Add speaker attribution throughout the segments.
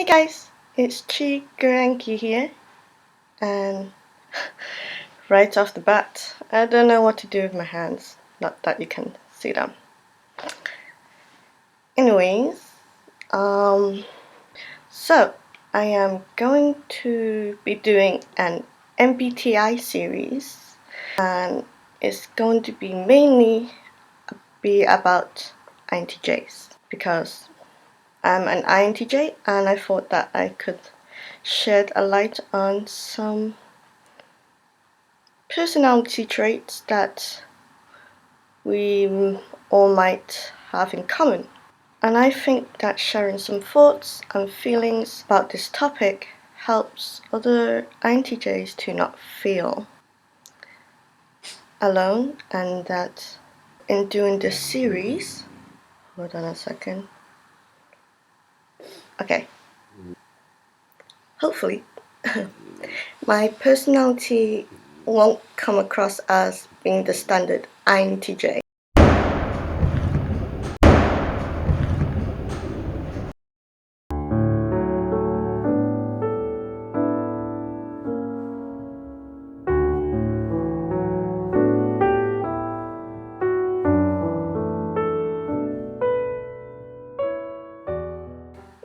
Speaker 1: guys, it's Geomeun Goyangi here, and right off the bat, I don't know what to do with my hands, not that you can see them. Anyways, so I am going to be doing an MBTI series, and it's going to be mainly about INTJs, because I'm an INTJ and I thought that I could shed a light on some personality traits that we all might have in common. And I think that sharing some thoughts and feelings about this topic helps other INTJs to not feel alone, and that in doing this series, hold on a second. Okay. Hopefully, my personality won't come across as being the standard INTJ.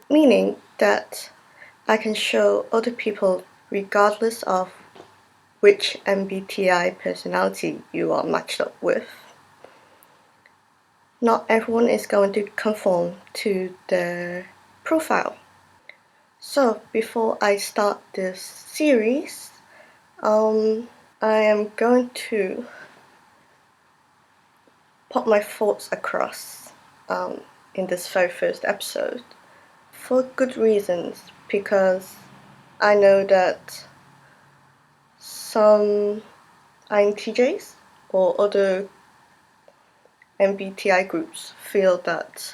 Speaker 1: Meaning that I can show other people, regardless of which MBTI personality you are matched up with, not everyone is going to conform to their profile. So before I start this series, I am going to put my thoughts across in this very first episode, for good reasons, because I know that some INTJs or other MBTI groups feel that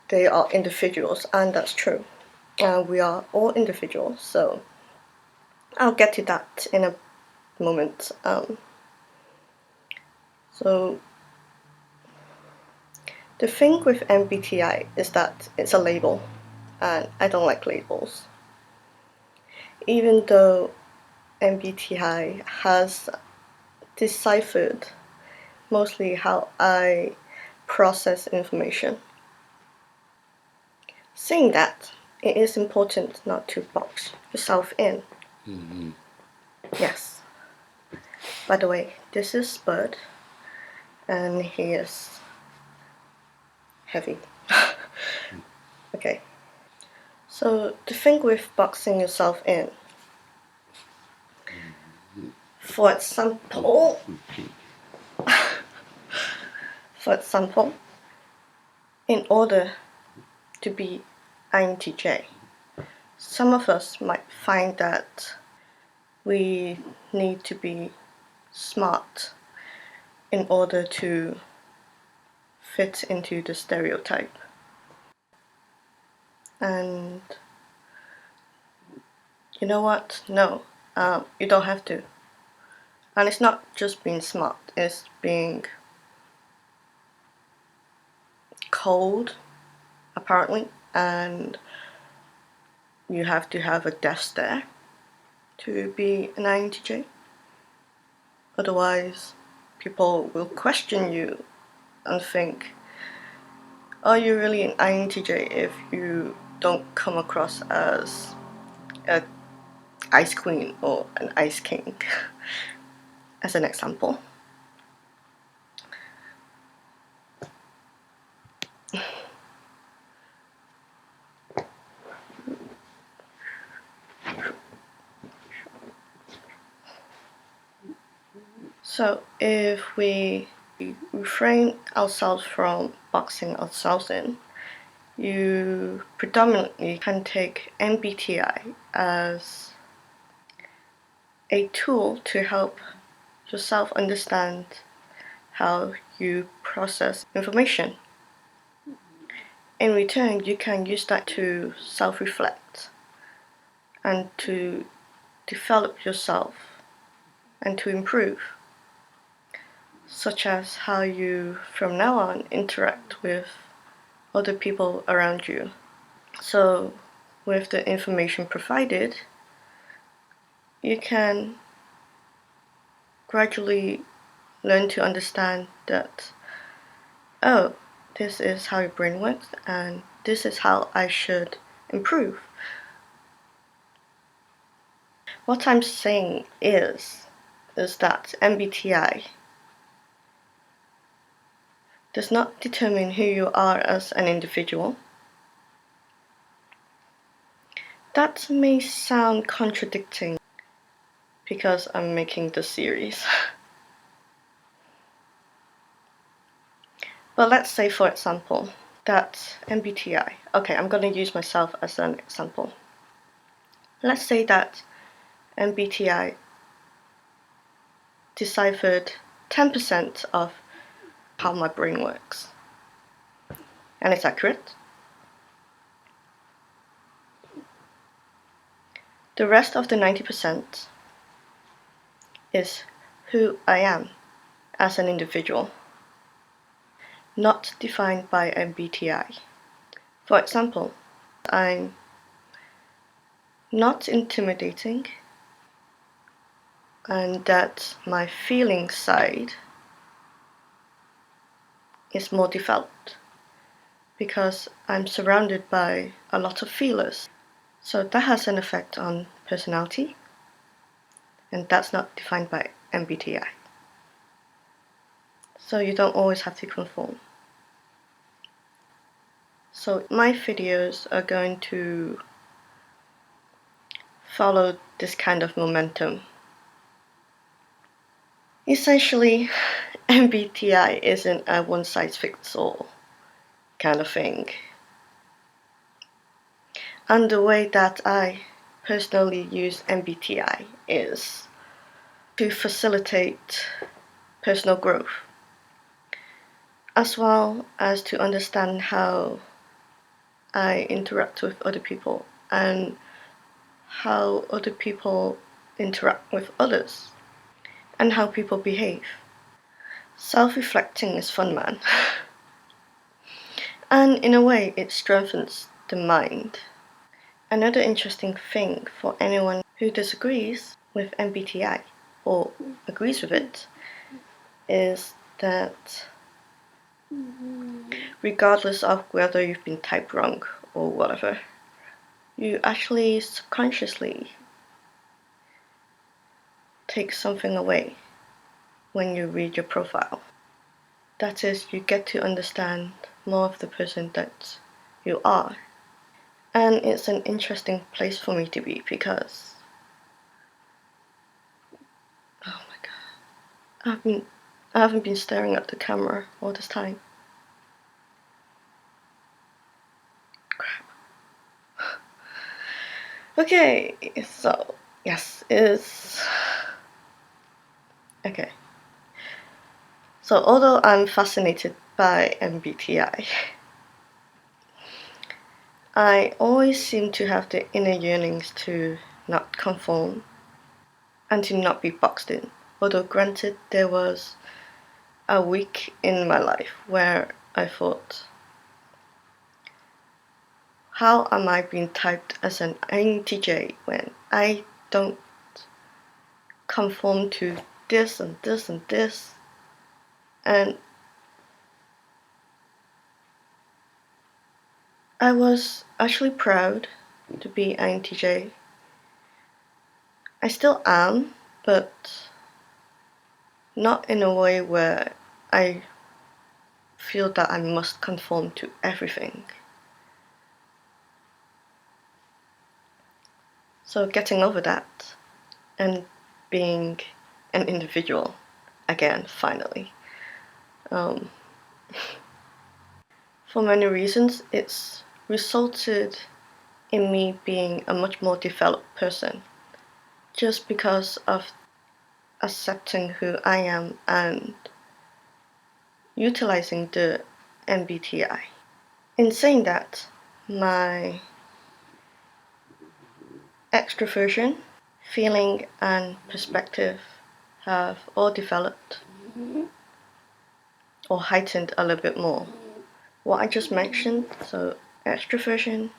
Speaker 1: they are individuals, and that's true. We are all individuals, so I'll get to that in a moment. So the thing with MBTI is that it's a label, and I don't like labels. Even though MBTI has deciphered mostly how I process information. Saying that, it is important not to box yourself in. Yes. By the way, this is Spud, and he is heavy. Okay. So the thing with boxing yourself in, for example, in order to be INTJ, some of us might find that we need to be smart in order to fit into the stereotype. And you know what? No, you don't have to. And it's not just being smart, it's being cold, apparently, and you have to have a death stare to be an INTJ. Otherwise, people will question you and think, are you really an INTJ if you don't come across as an ice queen or an ice king, as an example. So if we refrain ourselves from boxing ourselves in, you predominantly can take MBTI as a tool to help yourself understand how you process information. In return, you can use that to self-reflect and to develop yourself and to improve, such as how you from now on interact with other people around you. So with the information provided, you can gradually learn to understand that, oh, this is how your brain works and this is how I should improve. What I'm saying is that MBTI does not determine who you are as an individual. That may sound contradicting because I'm making the series. But let's say, for example, that MBTI, okay, I'm going to use myself as an example. Let's say that MBTI deciphered 10% of how my brain works. And it's accurate. The rest of the 90% is who I am as an individual, not defined by MBTI. For example, I'm not intimidating, and that my feeling side is more developed because I'm surrounded by a lot of feelers. So that has an effect on personality, and that's not defined by MBTI. So you don't always have to conform. So my videos are going to follow this kind of momentum. Essentially, MBTI isn't a one-size-fits-all kind of thing. And the way that I personally use MBTI is to facilitate personal growth, as well as to understand how I interact with other people and how other people interact with others and how people behave. Self-reflecting is fun, man. And in a way, it strengthens the mind. Another interesting thing for anyone who disagrees with MBTI or agrees with it is that regardless of whether you've been typed wrong or whatever, you actually subconsciously take something away when you read your profile. That is, you get to understand more of the person that you are. And it's an interesting place for me to be because, oh my god, I haven't been staring at the camera all this time. Crap. Okay, so yes, okay. So although I'm fascinated by MBTI, I always seem to have the inner yearnings to not conform and to not be boxed in. Although granted, there was a week in my life where I thought, how am I being typed as an INTJ when I don't conform to this and this and this? And I was actually proud to be INTJ. I still am, but not in a way where I feel that I must conform to everything. So getting over that and being an individual again, finally. For many reasons, it's resulted in me being a much more developed person just because of accepting who I am and utilizing the MBTI. In saying that, my extroversion, feeling and perspective have all developed or heightened a little bit more. What I just mentioned, so extroversion,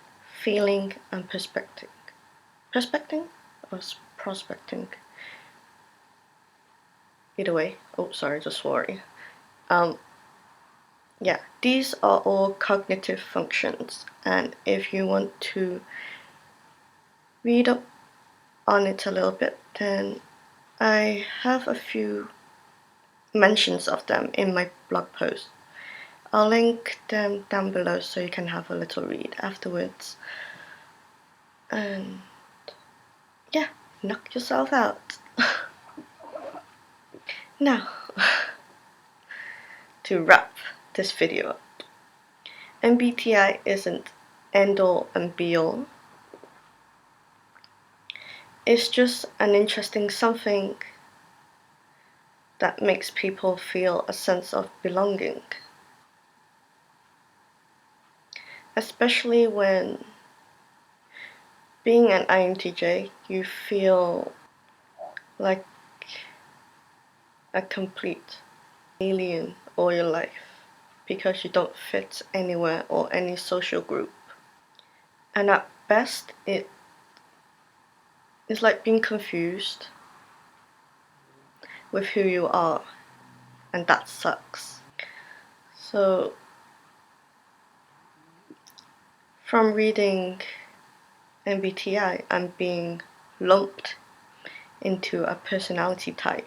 Speaker 1: feeling and perspecting. Perspecting or prospecting? Either way. Oh, sorry, just worry. Yeah, these are all cognitive functions, and if you want to read up on it a little bit, then I have a few mentions of them in my blog post. I'll link them down below so you can have a little read afterwards. And yeah, knock yourself out. Now, to wrap this video up, MBTI isn't end all and be all. It's just an interesting something that makes people feel a sense of belonging. Especially when being an INTJ, you feel like a complete alien all your life because you don't fit anywhere or any social group. And at best, it's like being confused with who you are, and that sucks. So, from reading MBTI, I'm being lumped into a personality type.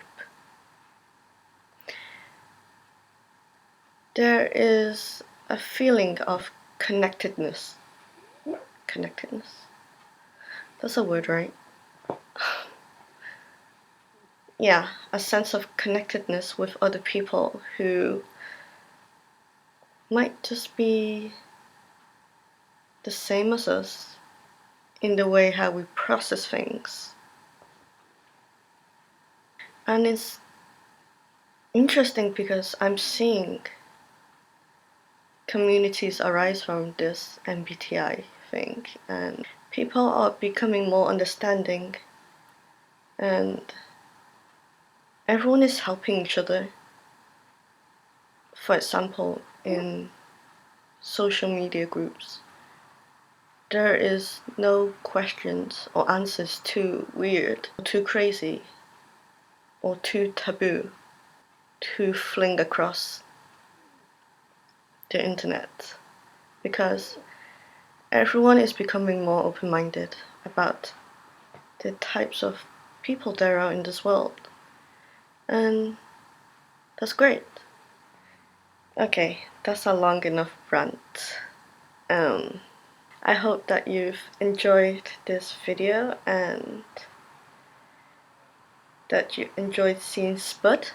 Speaker 1: There is a feeling of connectedness. Connectedness? That's a word, right? Yeah, a sense of connectedness with other people who might just be the same as us in the way how we process things. And it's interesting because I'm seeing communities arise from this MBTI thing, and people are becoming more understanding, and everyone is helping each other. For example, in social media groups, there is no questions or answers too weird, or too crazy, or too taboo to fling across the internet, because everyone is becoming more open-minded about the types of people there are in this world, and that's great. Okay, that's a long enough rant. I hope that you've enjoyed this video and that you enjoyed seeing Spud.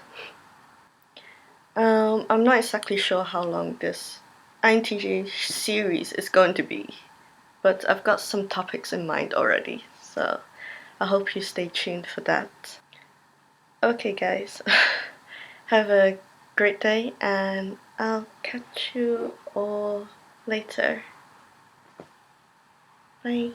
Speaker 1: I'm not exactly sure how long this INTJ series is going to be, but I've got some topics in mind already, so I hope you stay tuned for that. Okay guys, have a great day and I'll catch you all later. Bye.